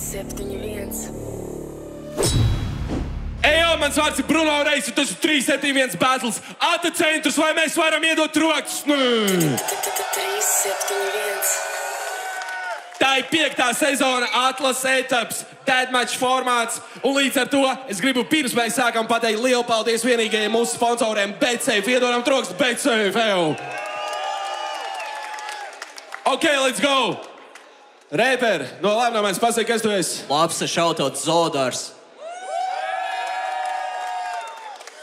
371. Ejo, mans vārds ir Bruno Reis, un tas ir 371 battles. Ata centrs, vai mēs varam iedot rokas? 371. Tā ir 5. sezona, atlases etaps, deathmatch formāts. Un līdz ar to es gribu pirms mēs sākam pateikt lielu paldies vienīgajiem mūsu sponsoriem BetSafe. Iedodam troks BetSafe, ejo! Ok, let's go! Reper, no Labnamēs pasaka, kas tu esi? Labs šautot Zodars.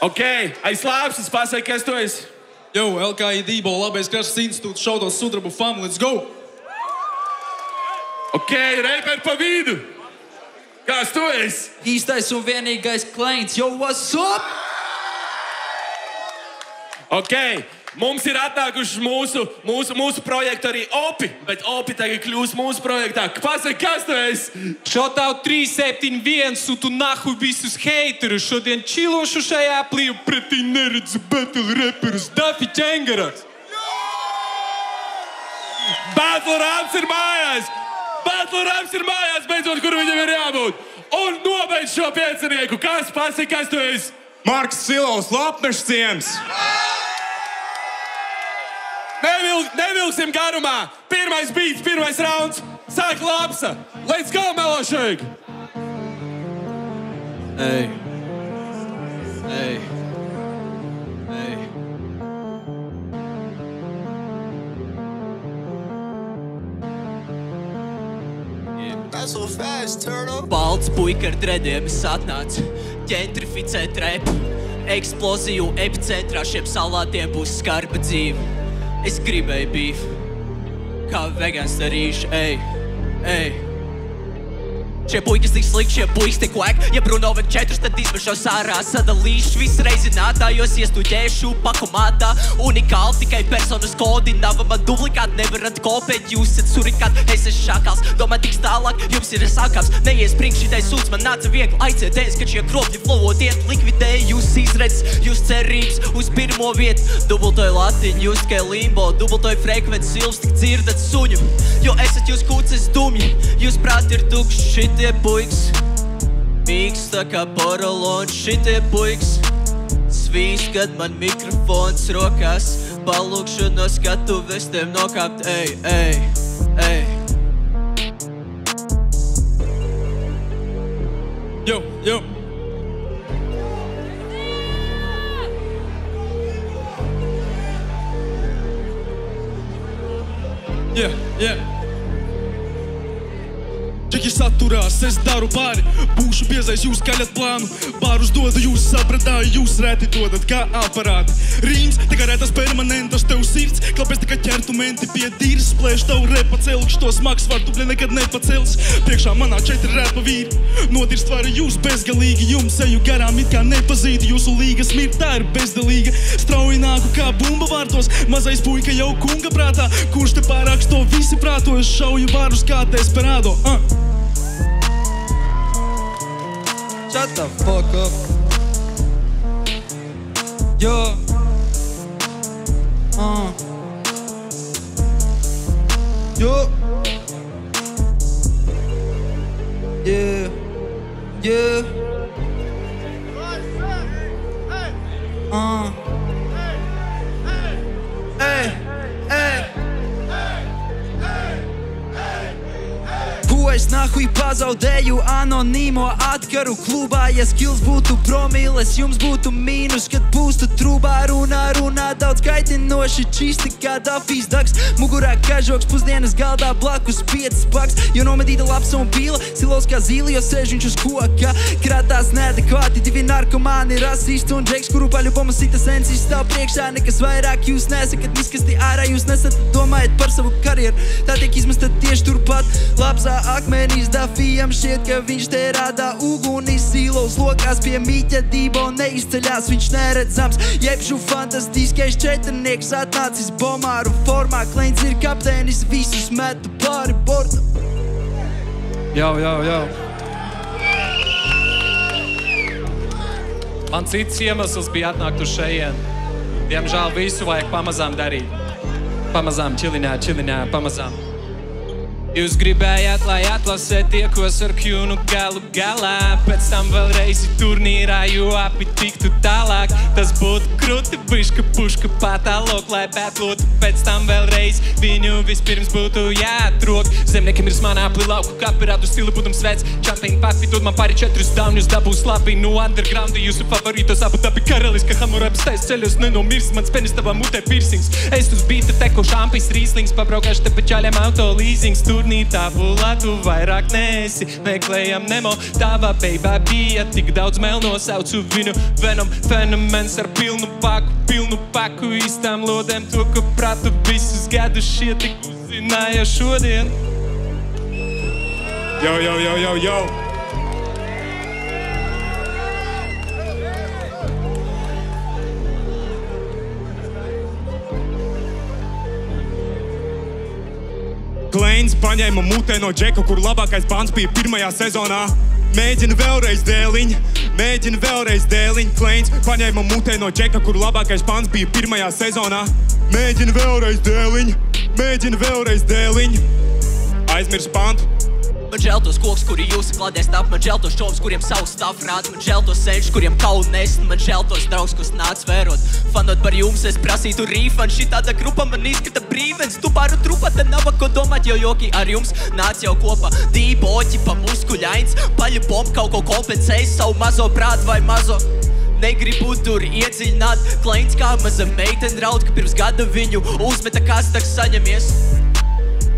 Ok, aiz Lāpsas pasaka, kas tu esi? Jo, LKI Dībo, labais krasas institūts, šautot Sudrabu Fam, let's go! Ok, Reper pa vidu! Kas tu esi? Īstais un vienīgais klients, yo, what's up? Ok, mums ir atnākuši mūsu projektu arī Opi, bet Opi tagad kļūs mūsu projektā. Pasaka, kas tu esi? Šotaut 371 un tu nahu visus heiterus. Šodien čilošu šajā plīvu pretī neredzu battle reperus Dafi Ķengaraks. Battle Raps ir mājās! Battle Raps ir mājās, beidzot, kur viņam ir jābūt. Un nobeidz šo piecinieku. Kas pasaka, kas tu esi? Marks Silovs, Lapmešs ciems! Nevilksim garumā. Pirmais beats, pirmais rauns. Sāk Lapsa. Let's go, Melošēk! Ej. Balts puika ar drediem es atnācu ģentrificēt repu. Eksploziju epicentrā šiem salātiem būs skarba dzīve. Es gribēju bīfu, kā vegans darīšu, ej. Šie puikas tik slikti, šie puikas tik wack. Ja Bruno vek 4, tad izmešos ārā. Sadalīšu visu reizinātājos, iestuģēšu pakomātā. Unikāli tikai personas kodi, nav man duplikāti, nevarat kopēt. Jūs esat surikāti, es esmu šakals. Domā tiks tālāk, jums ir sākāms. Neiespring šitais sūds, man nāca viegli aicēties, ka šie kropļi flowot iet. Likvidēju jūs izredzes, jūs cerības uz pirmo vietu. Dubultoju latiņu, jūs tikai limbo. Dubultoju frekvenci, jums tik dzirdat suņu. Jo esat jūs kūces dumji, jūs prāti ir tukši. Šitie puiks, mīgs tā kā porolons. Šitie puiks, svīst, kad man mikrofons rokās. Palūkšu no skatu vestiem nokāpt, ej. Jo. Yeah. Čeki saturās, es daru pāri. Būšu biezais, jūs kaļat plānu. Bārus dodu, jūs sabradāju, jūs rēti dodat kā aparāti. Rīms, tikai rētas permanentas, tev sirds. Klapēs tikai ķertumenti pie dīrs. Splēš tavu repa celkš, to smags var tu bļi nekad nepacels. Priekšā manā 4 repa vīri. Nodirst vari jūs bezgalīgi, jums eju garām it kā nepazīti. Jūsu līga smirt, tā ir bezdalīga. Strauji nāku kā bumba vārtos. Mazais puika jau kunga prātā. Kurš te pārāks to visi prāto, es šauju vārus kā desperado. Shut the fuck up. Yo. Yo. Yeah. Es nahuj pazaudēju anonīmo atkaru klubā. Ja skills būtu promīles, jums būtu mīnus. Kad pūstu trūbā runā daudz kaitinoši čisti kā Dafijs Daks. Mugurā kažoks pusdienas galdā blakus 5 paks. Jo nomedīta lapsa un pīla, silos kā zīli, jo sēž viņš uz koka. Krātās neadekvāti, 2 narkomāni, rasisti un džeks, kuru paļubomu sita sensis stāv priekšā. Nekas vairāk jūs nesakat, izkasti ārā jūs nesat. Domājat par savu karjeru, tā tiek izmesta tieši turpat. Lapsā akmenīs Dafijam šķiet, ka viņš te rādā uguni. Silos lokās pie Mīķa Dībo neizceļās, viņš neredzams. Jebšu fantastiskais četrnieks atnācis bomāru formā. Klients ir kapteinis, visus metu pāri bortam. Jau. Man cits iemesls bija atnākt uz šejien. Diemžēl visu vajag pamazām darīt. Pamazām, čiliņā, pamazām. Jūs gribējāt, lai atlasē tiekos ar Kjunu galu galā, pēc tam vēlreiz turnīrā, jo abi tiktu tālāk. Tas būtu kruti, biška puška patālok, lai bētlotu pēc tam vēlreiz. Viņu vispirms būtu jāatrok. Zemniekiem ir smanāpli lauku kaperātu stili būdams vec. Čampiņu patvidot man pāri 4 daunjus, dabūs labi no undergroundi. Jūsu favorītos Abu Dabi karaliska Hamurabis tais ceļos nenomirs. Mans penis tavā mutē piercings. Es uz bīta teko šampis rīslings, pabraukāšu te pa čaļiem auto leasings. Tabulā tu vairāk neesi, meklējam Nemo. Tava beibā bija tik daudz melno, saucu viņu Venom. Fenomens ar pilnu paku īstām lodēm. To, ko pratu visus gadus šie tik uzzināja šodien. Yo. Kleins paņēma mutē no džeka, kur labākais bans bija pirmajā sezonā. Mēģina vēlreiz dēliņ. Kleins paņēma mutē no džeka, kur labākais bans bija pirmajā sezonā. Mēģina vēlreiz dēliņ. Aizmirs pantu. Man žēl tos koks, kuri jūsu kladē stāv. Man žēl tos čovs, kuriem savu stāv rāda. Man žēl tos senčus, kuriem kaunu nesn. Man žēl tos draugs, kas nāc vērot. Fanot par jums, es prasītu rīfan. Šitāda grupa man izskata brīvens. Tu pāru trupa, te nav ko domāt, jo joki ar jums nāc jau kopā. Dīboķi pa muskuļains. Paļu bomb kaut ko kompensējis savu mazo prātu vai mazo. Negribu tur iedziļināt. Kleins kā maza meitene raud, ka pirms gada viņu uzmeta kāds tak saņemies.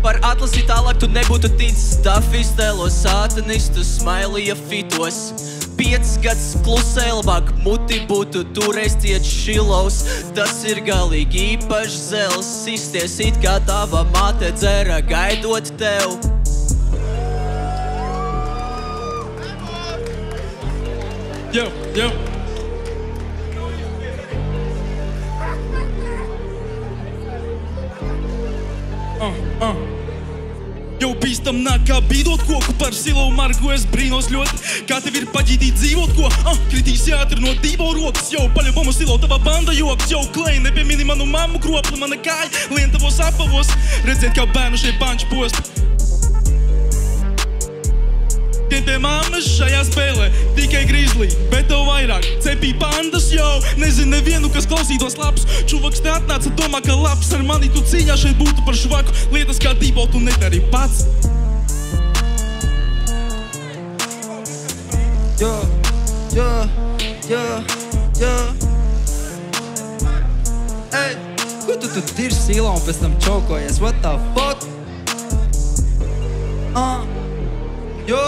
Par atlasi tālāk tu nebūtu ticis. Dafis tēlos sātanistu smailija fitos. 5 gads klusē, labāk muti būtu turēs tiec šilovs. Tas ir galīgi īpašs zels. Sisties it kā tava māte dzera gaidot tev. Yo. Jau bīstam nāk kā bīdot koku par silovu margu, es brīnos ļoti, kā tev ir paģīdīt dzīvot ko. Kritīs jāatri no dīvo rokas, jau paļubomu silo tava banda joks, jau Klein, nepiemini manu mammu kropli, mana kāja, lien tavos apavos, redziet kā bērnu šie panči posti. Tiem pie mammas šajā spēlē, tikai Grizzly, bet tev vairāk cepī pandas jau. Nezinu nevienu, kas klausītos labs. Čuvaks te atnāca domā, ka labs ar mani tu cīņā šeit būtu par švaku. Lietas kā Dībo tu nedari pats. Yo. Ej, ko tu dirž silo un pēc tam čokojies? What the fuck? Yo.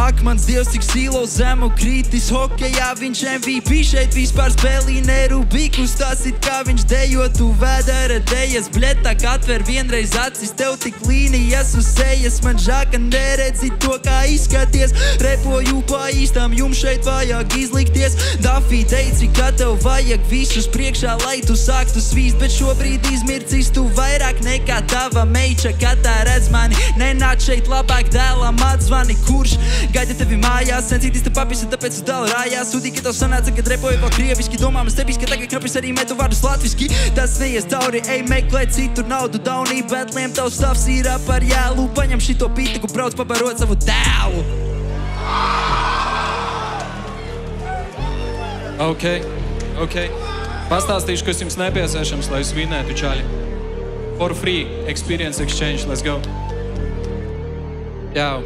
Ak, mans dievs, cik silo zemu krītis hokejā, viņš MVP šeit vispār spēlī nerubīkus, tas it kā viņš dejo, tu vēdara dejas, bļetak atver vienreiz acis, tev tik līnijas uz sejas, man žāka neredzi to, kā izskaties, repoju pa īstām, jums šeit vajag izlikties, Dafī teici, ka tev vajag visus priekšā, lai tu sāktu svīst, bet šobrīd izmircis tu vairāk nekā tava meiča, kad tā redz mani, nenāc šeit labāk dēlam atzvani, kurš gaida tevi mājās, sensītis te papis, un tāpēc uz dalu rājās. Sūdī, ka tev sanāca, kad repoju vēl krieviski, domā man stebis, ka tagad knapis arī metu vārdus latviski. Tas neies tauri, ej meklē citur naudu daunī, bet liem tavs stāvs ir par jēlu. Paņem šito pītiku, brauc pabarot savu dēlu. Ok. Pastāstīšu, kas jums nepieciešams, lai jūs vinētu čaļi. For free, experience exchange, let's go. Jā.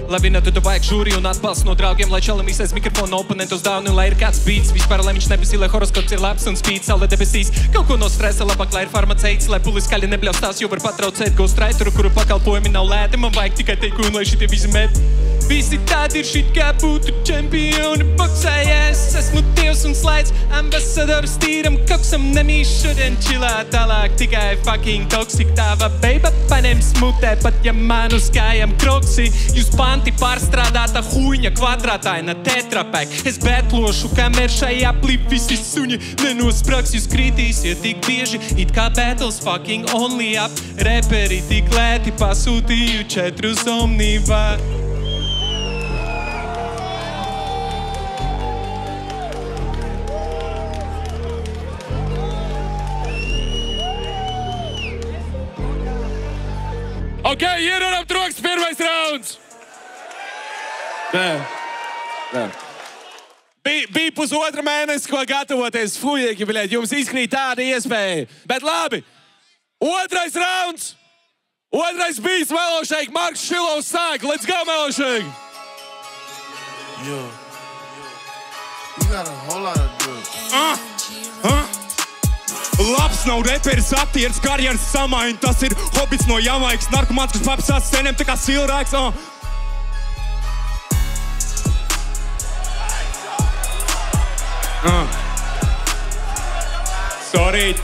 Lai vinētu, tu vajag žūri un atbalsts no draugiem, lai čalam izsēs mikrofonu oponentos dauni, lai ir kāds beats, vispār, lai viņš nebesī, lai horoskops ir labs un spīd saule debesīs. Kaut ko no stresa labāk, lai ir farmaceits, lai pulis skaļi nebļaustās, jo var patraucēt ghostwriteru, kuru pakalpojumi nav lēti, man vajag tikai teiku un lai šitie visi met. Visi tādi ir šit kā būtu čempioni boksā, es esmu dievs un slaids, ambasadors tīram koksam, nemīš šodien čilā tālāk, tikai fucking toksik, tava beiba paņems mutē, pat ja man uz kājām kroksi, jūs panti pārstrādāta huņa kvadrātaina tetrapēk, es betlošu, kamēr šajā plip visi suņi nenospraks, jūs kritīsiet tik bieži, it kā battles fucking only up, reperi tik lēti pasūtīju 4 omnivā. Ok, ierodam troks, pirmais rauns. Nē. Bija pusotra mēnesi, ko gatavoties. Fujeki, bļēt, jums izkrīt tāda iespēja. Bet labi, otrais rauns. Otrais bijis Melošeik, Marks Šilovs sāk. Let's go, Melošeik. Yo. You got a whole lot of drugs. Labs nav reperis, aktieris, karjeras samaiņa. Tas ir hobits no Jamaikas, narkomāns, kas papsās scenēm tā kā silrāks. Sorry.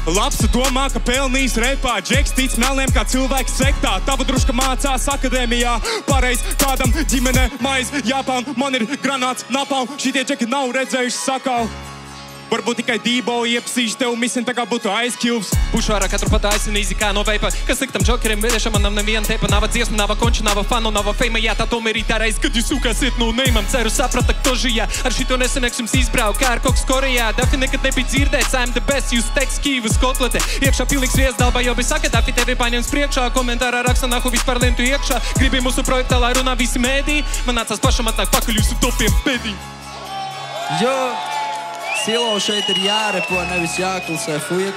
Labs domā, ka pelnīs repā. Džeks tic melniem kā cilvēks sektā. Tava druška mācās akadēmijā. Pareiz kādam ģimene maiz Japāna. Man ir granāts, napalm. Šitie džeki nav redzējuši sakau. Varbūt tikai Dībo iepsīšu tev misien tā kā būtu Ice Cubes. Pušu ārā katru pat aizsin īzi kā no veipa. Kas sliktam džokeriem vēdešam, manam neviena teipa. Nava dziesma, nava konča, nava fanu, nava feima. Jā, tā tomēr ir tā reiz, kad jūs sūkāsiet no neimam. Ceru saprata, kto žijā. Ar šito neseneks jums izbrauc, kā ar koks Korejā. Dafi nekad nebija dzirdēts, I'm the best, jūs teks kīvas kotlete. Iekšā pilnīgs viesdalba, jau bija saka, Dafi tevi paņems priekšā. Komentārā raksta nahu vispār lentu iekšā. Gribi mūsu projektā, lai runā visi mēdī. Man nācās pašam atnāk pakaļ jūsu topiem pēdī. Jo, Silo šeit ir jārepo, nevis jāklusē, fujek.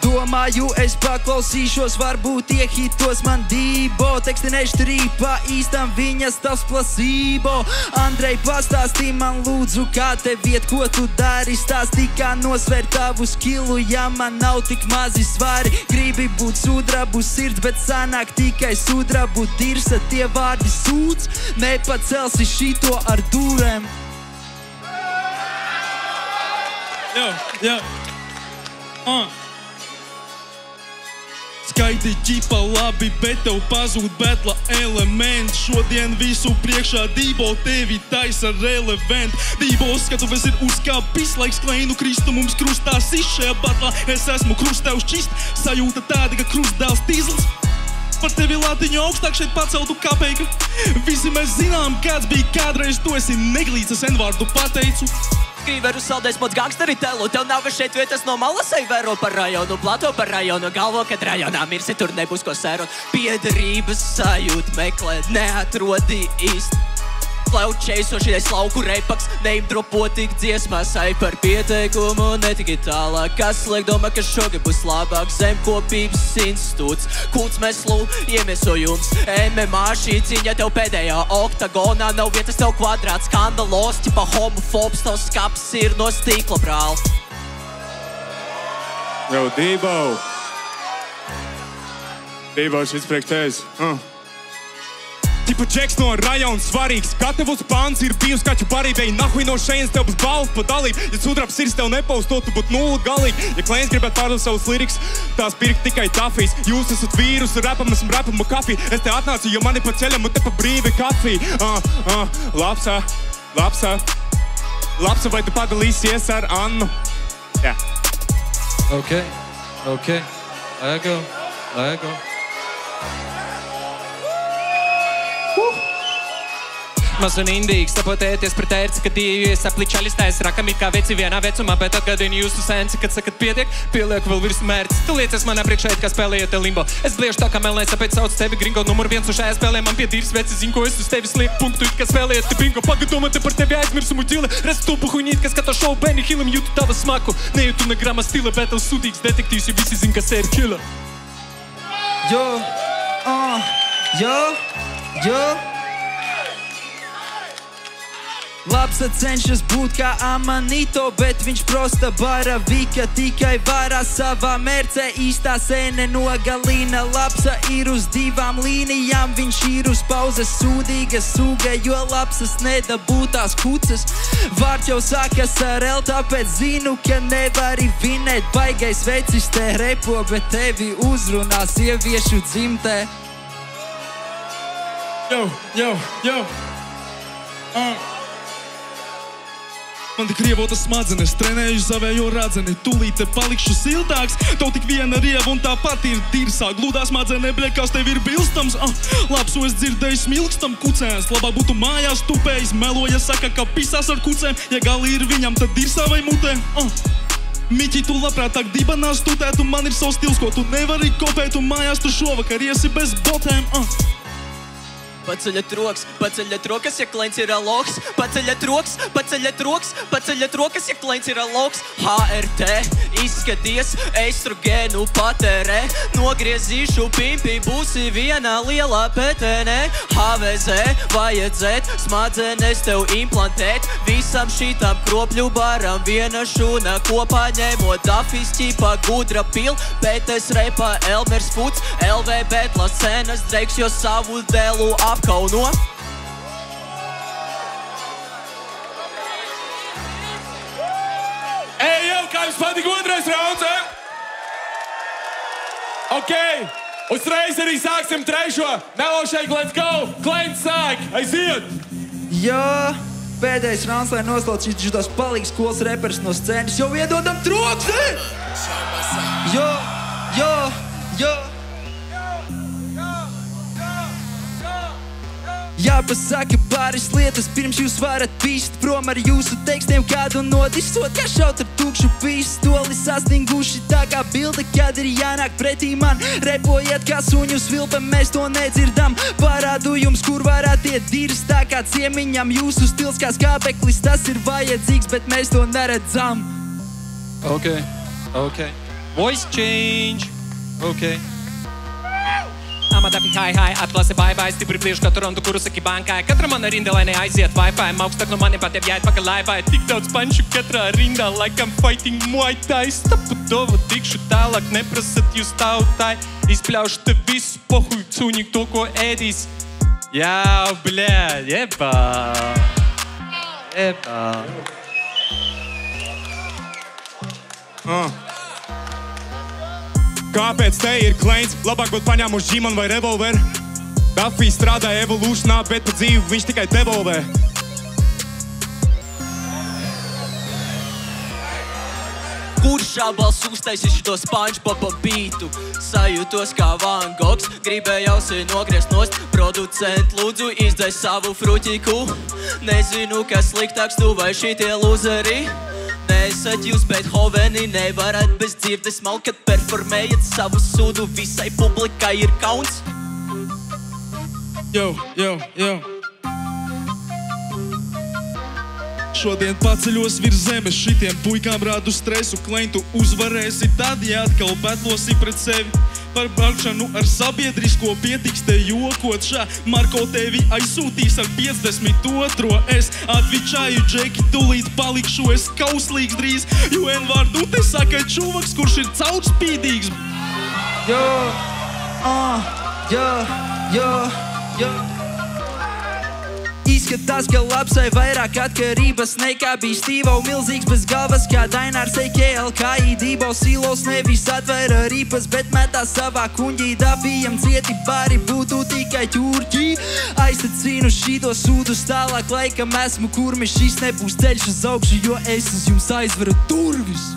Domāju, es paklausīšos, varbūt iehitos man Dībo. Teksti nešķirība, īstam viņas tavs plasībo. Andrej, pastāstī man lūdzu, kā tev iet, ko tu dari. Stāstī, kā nosvērt tavu skilu, ja man nav tik mazi svari. Gribi būt sudrabu sirds, bet sanāk tikai sudrabu dirsa. Tie vārdi sūds, nepacelsi šito ar dūrēm. Jā. Skaiti ķipa labi, bet tev pazūd betla elements. Šodien visu priekšā Dībo tevi taisa relevant. Dībo skatuves ir uzkāpis, laiks kleinu kristu mums krustās šajā batlā. Es esmu krustevs čist, sajūta tāda, ka krustdēls tīzls. Par tevi latiņu augstāk šeit paceltu kapeiku. Visi mēs zinām, kāds bija kādreiz, tu esi neglīts, es N-vārdu pateicu. Skriveru saldēs mods gangsteri telu. Tev nav šeit vietas no malas, ej vēro par rajonu, plato par rajonu. Galvo, kad rajonā mirsi, tur nebūs ko sērot. Piederības sajūt meklē, neatrodi īsti. Flaučeisošies lauku repaks, neimdropo tik dziesmās, ai par pieteikumu netiki tālāk. Kas liek domā, ka šogad būs labāk? Zemkopības institūts, kults meslu iemiesojums. MMA šī cīņa tev pēdējā oktagonā, nav vietas tev kvadrāts. Skandalos, ķipa homofobs, tavs skaps ir no stīkla, brāl. Jau, Dībo, šis priekš tevis. Tipa džeks no rajona svarīgs, gatavs pāns ir bijus kaķu parībēji. Nahui no šeienes tev būs balvs pa dalību. Ja sudrabs sirds tev nepausto, tu būt nulli galīgi. Ja klients gribētu pārdot savus liriks, tās pirkt tikai Dafijs. Jūs esat vīrus, rapam esam rapama kafija. Es te atnācu, jo mani pa ceļam un te pa brīvi kafija. Lapsa, vai tu padalīsies ar Annu? Jā. Ok, lai go. Maz un indīgs, tapotēties pret ērci, kad dīvies apličaļis taisa rakam it kā veci vienā vecumā, bet atgadini jūsu senci, kad sakat pietiek, pieliek vēl virs mērķis. Tu liecies manā priekšā, kā spēlējot limbo. Es bliešu tā kā melnēs, tāpēc sauc tevi gringo numur 1 un šajā spēlē man piedīrs veci zin, ko es uz tevi slieku punktu, it kā spēlējot te bingo. Pagadoma te par tevi aizmirsumu ģile, restupu huņīt, kas skato šovu Benny Hillam jūtu tava smaku. Nejūtu ne grama stila, bet tev sūdīgs detektīvs, jo visi zin, kas ir killer. Lapsa cenšas būt kā Amanito, bet viņš prosta baravika. Tikai varā savā mērcē īstā sēne nogalina. Lapsa ir uz 2 līnijām, viņš ir uz pauzes sūdīga suga, jo lapsas nedabūtās kucas. Vārds jau sākas ar L, tāpēc zinu, ka nevari vinēt. Baigais vecis te repo, bet tevi uzrunā sieviešu dzimtē. Yo. Man tik rievotas smadzenes, trenēju savējo radzeni. Tūlīt te palikšu siltāks, tev tik viena rieva un tāpat ir dirsā. Glūdā smadzenē, bļek, kas tev ir bilstams. Lapsu es dzirdēju smilkstam kucēns, labāk būtu mājās tupējis. Meloja saka, ka pisās ar kucēm, ja gali ir viņam, tad dirsā vai mutē. Miķi, tu labprātāk dibanās tutēt, un man ir savs stils, ko tu nevari kopēt, un mājās tu šovakar iesi bez botēm. Paceļat rokas, ja klients ir aloks. Paceļat rokas, ja klients ir aloks. HRT, izskaties, estrogēnu patērē. Nogriezīšu pimpi, būsi vienā lielā petenē. HVZ, vajadzēt, smadzenes tev implantēt. Visam šitam kropļu baram viena šūna kopā ņemot. Dafis ķipa, gudra pil, Pēters repa, Elmers Futs, LV Betla scenas dreiks, jo savu dēlu apkauno. Ej, jau, kā jums patīk otrais rauns, Ok, uzreiz arī sāksim trešo. Melošeik, let's go! Klients sāk, aiziet! Jā, pēdējais rauns, lai noslauc šitos palīgs skolas repers no scēnas. Jau iedodam troksni! Jo! Jāpasaka pāris lietas, pirms jūs varat pīst prom ar jūsu tekstiem kādu nodisot, kā šaut ar tukšu pistoli sastinguši tā kā bilde, kad ir jānāk pretī man. Repojiet kā suņu svilpe, mēs to nedzirdam. Parādu jums, kur varat iet dirs, tā kā ciemiņam jūsu stils kā skābeklis, tas ir vajadzīgs, bet mēs to neredzam. Ok. Voice change. Ok. Amadafi, hi, atlase, bye, stipri priekš katru rundu, kuru saki bankai. Katra mana rinda, lai neaiziet Wi-Fi. Augstāk no mani pat, ja atpakaļ laivai. Tik daudz panšu katrā rindā, like I'm fighting Muay Thai. Stapu dovu, tikšu tālāk, neprasat jūs tautai. Izpļaušu te visu pohuj, cūņi to, ko ēdīs. Jā, bļēd, jebā. Kāpēc te ir klients? Labāk būtu paņēmuši G-man vai revolveru. Dafī strādāja evolūšanā, bet pa dzīvi viņš tikai devolvē. Kurš šābals uztaisīs šito SpongeBoba bītu? Sajūtos kā Van Gogs, gribēju ausi nogriezt nost. Producent, lūdzu, izdzēs savu fruķiku. Nezinu, kas sliktāks tu vai šitie lūzeri. Nesat jūs Beethoveni, nevarat bez dzirdes malk, kad performējat savu sūdu. Visai publikai ir kauns. Yo. Šodien paceļos virs zemes, šitiem puikām rādu stresu. Klientu uzvarēsi tad, ja atkal betlosi pret sevi. Par braukšanu ar sabiedrisko pietiks te jokot šā. Marko tevi aizsūtīs ar 52. Es atvičāju Džeki, tūlīt palikšu es kauslīgs drīz. Jo N-vārdu te saka čuvaks, kurš ir caurspīdīgs. Izskatās, ka labsai vairāk atkarības nekā bija Stīvo. Milzīgs bez galvas kā Dainārs EKLKI Dībo. Silos nevis atvēra ripas, bet metā savā kuņģī. Dafijam cieti bari būtu tikai ķurķi. Aiztecinu šito sūdus tālāk, laikam esmu kurmi. Šis nebūs ceļš uz augšu, jo es uz jums aizveru durvis.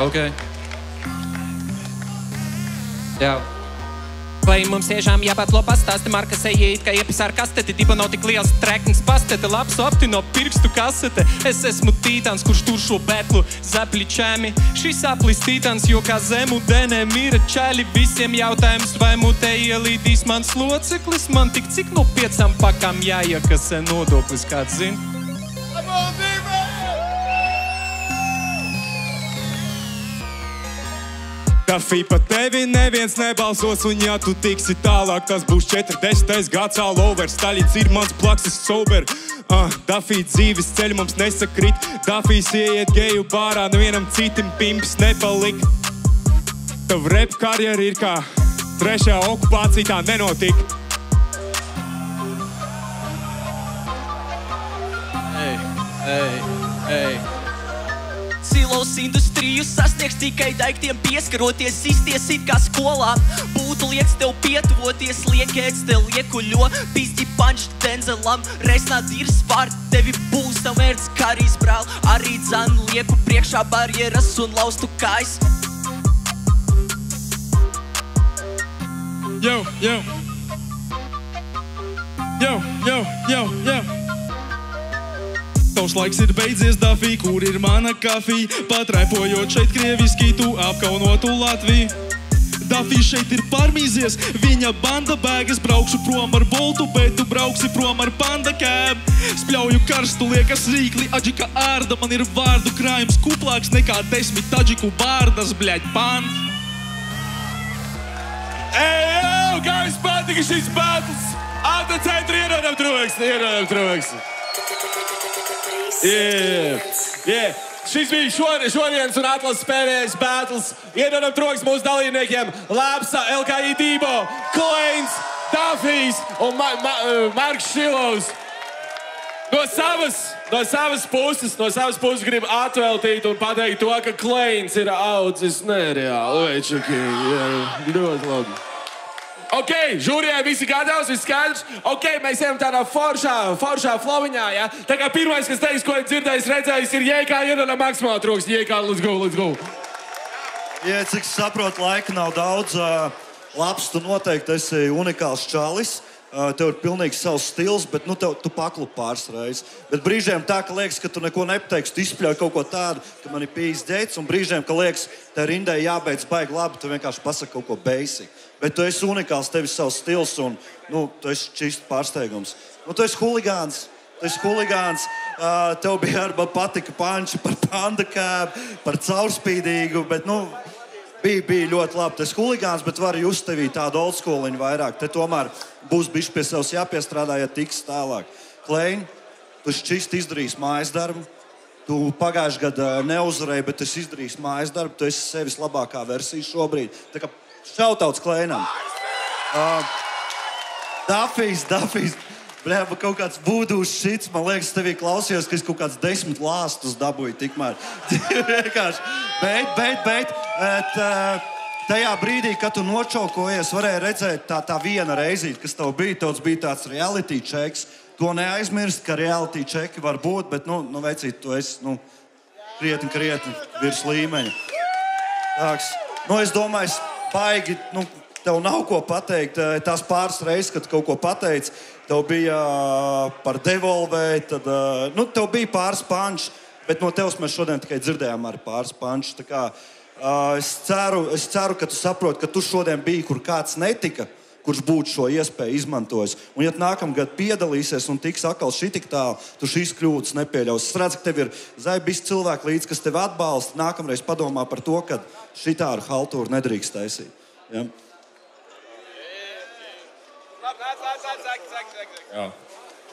Ok. Jā. Vai mums tiešām jāpatlo pastāsti Marka seja it kā iepis ar kasteti. Diba nav tik liels treknis pastete, labs opti no pirkstu kasete. Es esmu tītans, kurš tur šo betlu zapličēmi. Šis aplis tītans, jo kā zemu denē mira čaļi. Visiem jautājums, vai mutē ielīdīs mans loceklis. Man tik cik no 5 pakām jāiekasē nodoklis, kāds zin? Dafī pa tevi neviens nebalsos, un ja tu tiksi tālāk, tas būs 40. gads all over. Staļits ir mans plaksis sober. Dafī dzīves ceļu mums nesakrit. Dafīs ieiet geju bārā, nevienam citim pimps nepalik. Tav rap karjera ir kā 3. okupācija, tā nenotika. Ej. Silos industriju sasniegs tikai daigtiem pieskaroties. Izties it kā skolā, būtu liekas tev pietuvoties. Liekēts te liekuļo, pizģi panš Denzelam. Resnāt ir svārt, tevi būs tam vērts karīs brāl. Arī dzan lieku priekšā barjeras un laustu kājas. Yo. Tavs laiks ir beidzies, Dafī, kur ir mana kafija? Patraipojot šeit krieviski, tu apkaunotu Latviju. Dafī šeit ir pārmīzies, viņa banda bēgas, braukšu prom ar boltu, bet tu brauksi prom ar panda cab. Spļauju karstu, liekas rīkli, aģika ārda, man ir vārdu krājums kuplāks nekā 10 taģiku bārdas, bļaļ, pand. Ej, kā jums patika šis battles? Ātā centri ierodam troksni. Yeah. Šis bija šodienas un atlases pēdējais battles. Iedodam troksni mūsu dalībniekiem Lapsa, LKI Dībo, Kleins, Dafijs un Marks Šilovs. No savas puses gribu atveltīt un pateikt to, ka Kleins ir audzis nereāli. Večakīgi, ļoti labi. Ok, žūrijai visi gatavs, viss skaidrs. Ok, mēs ejam tādā foršā flowiņā, ja? Tā kā pirmais, kas teiks, ko ir dzirdējis, redzējis, ir Jēkā iedodam maksimāli troksni. Jēkā, let's go. Ja, cik saprotu, laika nav daudz. Labs, tu noteikti esi unikāls čalis. Tev ir pilnīgi savs stils, bet tu paklup pāris reizes. Bet brīžiem tā, ka liekas, ka tu neko nepateiksi, tu izspļauj kaut ko tādu, ka man ir pīs ģēts, un brīžiem, ka liekas, tev rindai jābeidz baigi labi, tu vienkārši pasaki kaut ko basic. Bet tu esi unikāls, tev ir savs stils, un tu esi čist pārsteigums. Tu esi huligāns. Tev bija arī patika panči par panda cab, par caurspīdīgu, bet bija ļoti labi. Tas huligāns, bet var just tevī tādu old schooliņu vairāk. Te tomēr būs bišķi pie savas jāpiestrādā, ja tiks tālāk. Klein, tu šķisti izdarījis mājas darbu. Tu pagājuši gadu neuzvarēji, bet tu izdarījis mājas darbu. Tu esi sevis labākā versija šobrīd. Tā kā šautauts Kleinam. Dafijs. Bļēba, kaut kāds būdūs šits. Man liekas, tevī klausījos, ka es kaut kāds 10 lāstus dabūju tikmēr. Bet tajā brīdī, kad tu nočaukojies, varēja redzēt tā viena reizīte, kas tev bija. Tev bija tāds reality checks. To neaizmirst, ka reality checki var būt, bet, veicīt, tu esi, krietni virs līmeņa. Tāks. Es domāju, baigi, tev nav ko pateikt. Tās pāris reizes, kad kaut ko pateici, tev bija par devolvē, tad, tev bija pāris panči, bet no tevs mēs šodien tikai dzirdējām arī pāris panči. Tā kā es ceru, ka tu saproti, ka tu šodien biji, kur kāds netika, kurš būtu šo iespēju izmantojis. Un ja nākamgad piedalīsies un tiks atkal šitik tālu, tu šīs kļūdas nepieļaus. Es redzu, ka tev ir zaibis cilvēki līdz, kas tevi atbalsta. Nākamreiz padomā par to, ka šitā ar haltūru nedrīkst taisīt. Ja? Jā,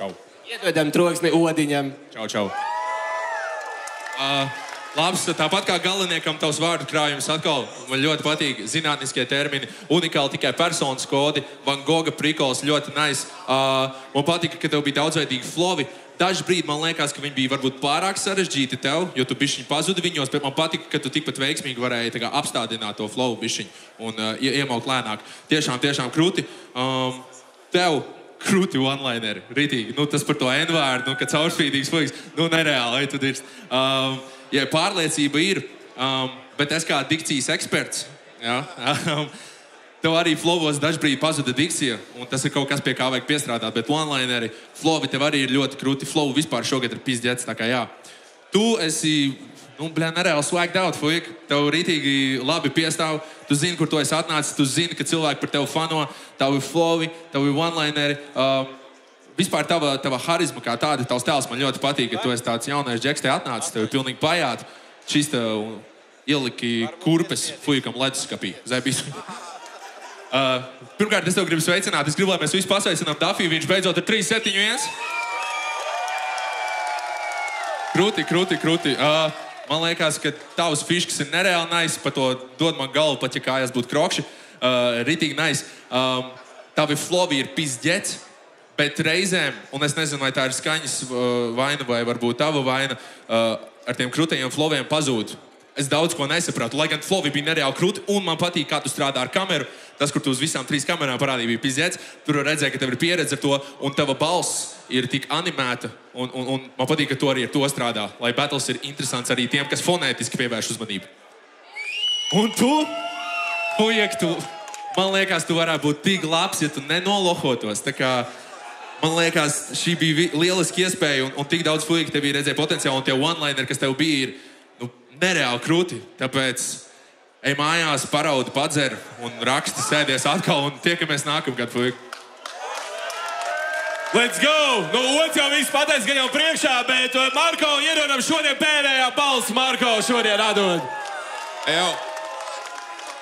čau. Iedodam troksni Odiņam. Čau. Labs, tāpat kā galveniekam tavs vārdu krājums atkal, man ļoti patīk zinātniskie termini, unikāli tikai personas kodi, Van Gogha prikols, ļoti nice. Man patika, ka tev bija daudzveidīgi flowi. Daži brīdi man liekas, ka viņi bija varbūt pārāk sarežģīti tev, jo tu bišķiņ pazudi viņos, bet man patika, ka tu tikpat veiksmīgi varēji apstādināt to flowu bišķiņ un iemaukt lēnāk. Tiešām krūti. Tev krūti one-lineri, ritīgi. Tas par to N-vārdu, ka caurspīdīgs puiks, nereāli, tu dirst. Ja pārliecība ir, bet es kā dikcijas eksperts, tev arī flowos dažbrīd pazuda dikcija, un tas ir kaut kas, pie kā vajag piestrādāt, bet one-lineri, flowi tev arī ir ļoti krūti, flow vispār šogad ir pizdzēts, tā kā jā. Tu esi, nereāli swagged out, fuik, tev rītīgi labi piestāv, tu zini, kur tu esi atnācis, tu zini, ka cilvēki par tevi fano, tavi flowi, tavi one-lineri, vispār tava harizma kā tāda, tavs tēls man ļoti patīk, ka tu esi tāds jaunais džeks te atnācis, tev ir pilnīgi pajāt, šis tev ieliki kurpes fuikam leduskapī. Zaibīs. Pirmkārt, es tev gribu sveicināt, es gribu, lai mēs visi pasveicinām Dafiju, viņš beidzot ir 3-7-1. Krūti. Man liekas, ka tavs fiškas ir nereāli nice, pa to dod man galvu, pat ja kājās būtu krokši. Ritīgi nice. Tavi flowi ir pizdzets. Bet reizēm, un es nezinu, vai tā ir skaņas vaina vai varbūt tava vaina, ar tiem krūtajiem flowiem pazūd. Es daudz ko nesapratu, lai gan flowi bija nereāli krūti, un man patīk, kā tu strādā ar kameru. Tas, kur tu uz visām 3 kamerām parādīja, bija pizdzēts. Tur redzēja, ka tev ir pieredze ar to, un tava balss ir tik animēta, un man patīk, ka tu arī ar to strādā, lai battles ir interesants arī tiem, kas fonētiski pievērš uzmanību. Un tu, man liekas, tu varētu būt tik labs, ja tu nenolohotos. Tā kā Man liekas, šī bija lieliski iespēja, un tik daudz fuīgi tev bija redzēja potenciāli, un tie one-lineri, kas tev bija, ir nereāli krūti. Tāpēc ej mājās, paraudi, padzer un raksti, sēdies atkal, un tiekamies nākamgad, fuīgi. Let's go! Nu, otrs jau viss pateicis, ka jau priekšā, bet Marko iedodam šodien pēdējā balss. Marko šodien atdod.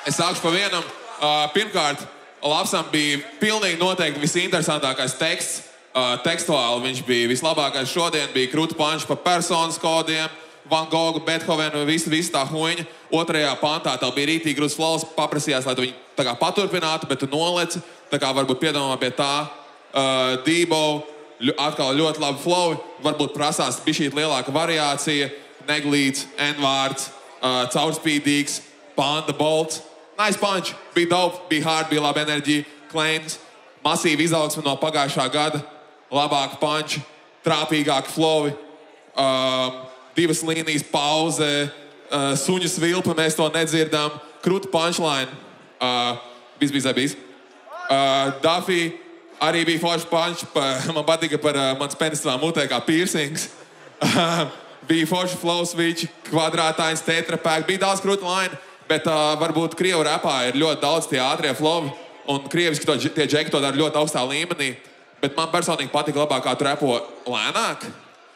Es sākšu pa vienam. Pirmkārt, Lapsam bija pilnīgi noteikti visinteresantākais teksts. Tekstuāli viņš bija vislabākais šodien. Bija krūti panči par personas kodiem, Van Goghu, Beethovenu, visu tā huiņa. Otrajā pantā tev bija rītīgi grūts flows, paprasījās, lai tu viņu tā kā paturpinātu, bet tu noleci. Tā kā varbūt piedomā pie tā. Debo, atkal ļoti labi flow. Varbūt prasās bišķīt lielāka variācija. Neglīts, N-vārds, caurspīdīgs, Panda Bolts. Nice punch, bija dope, bija hard, bija laba enerģija, claims, masīva izaugsme no pagājušā gada, labāka punch, trāpīgāka flowi, divas līnijas pauze, suņu svilpa, mēs to nedzirdam, krūta punchline, bijis. Duffy arī bija forši punch, man patika par mans penis savā mutē kā piercings. Bija forši flow switch, kvadrātains, tetrapack, bija daudz krūta line. Bet varbūt krievu rapā ir ļoti daudz tie ātrie flowi, un krieviski tie džeki to dara ļoti augstā līmenī. Bet man personīgi patika labāk, kā tu rapo lēnāk,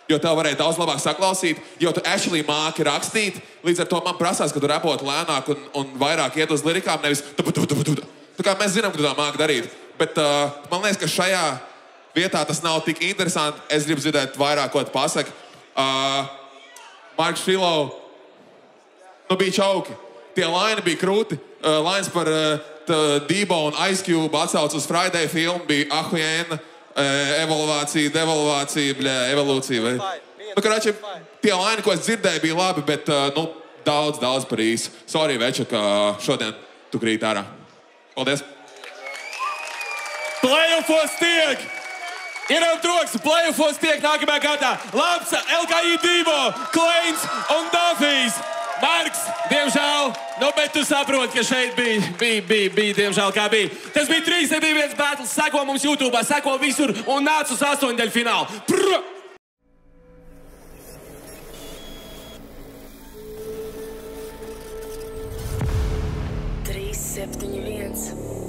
jo tev varēja daudz labāk saklausīt, jo tu actually māki rakstīt. Līdz ar to man prasās, ka tu rapotu lēnāk un vairāk iet uz lirikām, nevis tā kā mēs zinām, ka tu tā māki darīt. Bet man liekas, ka šajā vietā tas nav tik interesanti. Es gribu dzirdēt vairāk, ko tu pasaki. Marks Filo, bija čauki. Tie laini bija krūti. Lines par Debo un Ice Cube atsauc uz Friday filmu bija ahujēna, evolvācija, devolvācija, evolūcija. Karāči, tie laini, ko es dzirdēju, bija labi, bet daudz par īsu. Sorry, Veča, ka šodien tu krīt ārā. Paldies. Playoffos tiek! Ienam troks, playoffos tiek nākamajā kārtā. Lapsa, LKI Debo, Kleins un Duffijs. Marks, diemžēl, bet tu saproti, ka šeit bija, diemžēl, kā bija. Tas bija 3-1 battles, seko mums YouTube, seko visur un nāc uz 8. finālu. Trīs, 7, 1.